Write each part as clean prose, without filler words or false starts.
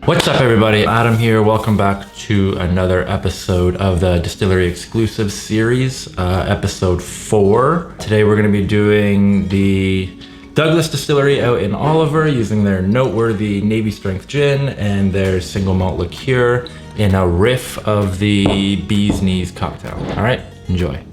What's up everybody, Adam here. Welcome back to another episode of the Distillery Exclusive series, episode 4. Today we're going to be doing the Dubh Glas Distillery out in Oliver using their Noteworthy Navy Strength Gin and their single malt liqueur in a riff of the Bee's Knees cocktail. All right, enjoy.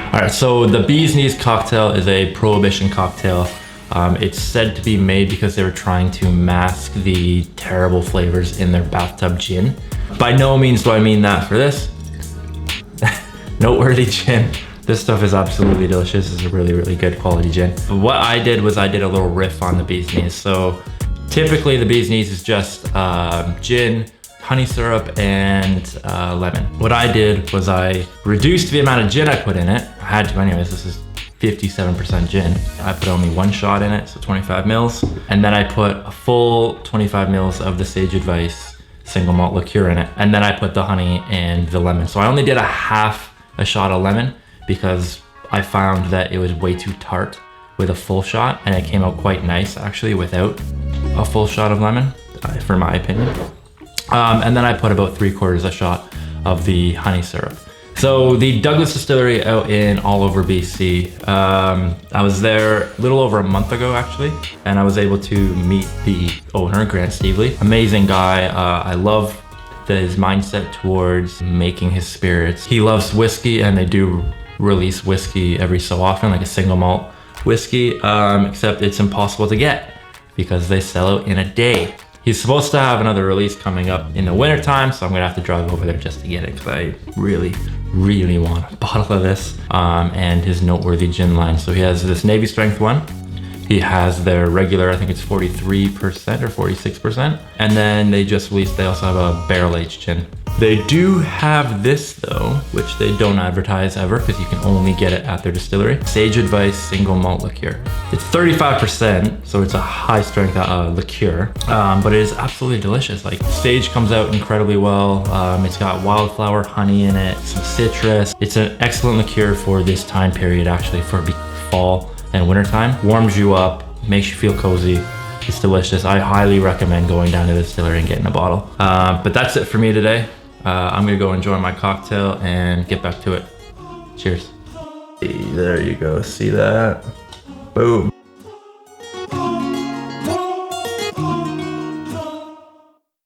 All right, so the Bee's Knees cocktail is a prohibition cocktail. It's said to be made because they were trying to mask the terrible flavors in their bathtub gin. By no means do I mean that for this. Noteworthy gin. This stuff is absolutely delicious. It's a really, really good quality gin. But what I did was I did a little riff on the Bee's Knees. So typically the Bee's Knees is just gin, honey syrup, and lemon. What I did was I reduced the amount of gin I put in it. I had to anyways, this is 57% gin. I put only 1 shot in it, so 25 mils. And then I put a full 25 mils of the Sage Advice single malt liqueur in it. And then I put the honey and the lemon. So I only did a half a shot of lemon because I found that it was way too tart with a full shot, and it came out quite nice actually without a full shot of lemon, for my opinion. And then I put about 3/4 a shot of the honey syrup. So the Dubh Glas Distillery out in Oliver, BC. I was there a little over a month ago actually, and I was able to meet the owner, Grant Stevely. Amazing guy. I love his mindset towards making his spirits. He loves whiskey, and they do release whiskey every so often, like a single malt whiskey, except it's impossible to get because they sell out in a day. He's supposed to have another release coming up in the winter time, so I'm gonna have to drive over there just to get it because I really, really want a bottle of this, and his Noteworthy gin line. So he has this Navy Strength one. He has their regular, I think it's 43% or 46%. And then they just released, they also have a barrel aged gin. They do have this though, which they don't advertise ever because you can only get it at their distillery. Sage Advice single malt liqueur. It's 35%, so it's a high strength liqueur, but it is absolutely delicious. Like, Sage comes out incredibly well. It's got wildflower honey in it, some citrus. It's an excellent liqueur for this time period actually, for fall and wintertime. Warms you up, makes you feel cozy. It's delicious. I highly recommend going down to the distillery and getting a bottle. But that's it for me today. I'm gonna go enjoy my cocktail and get back to it. Cheers. There you go, see that? Boom.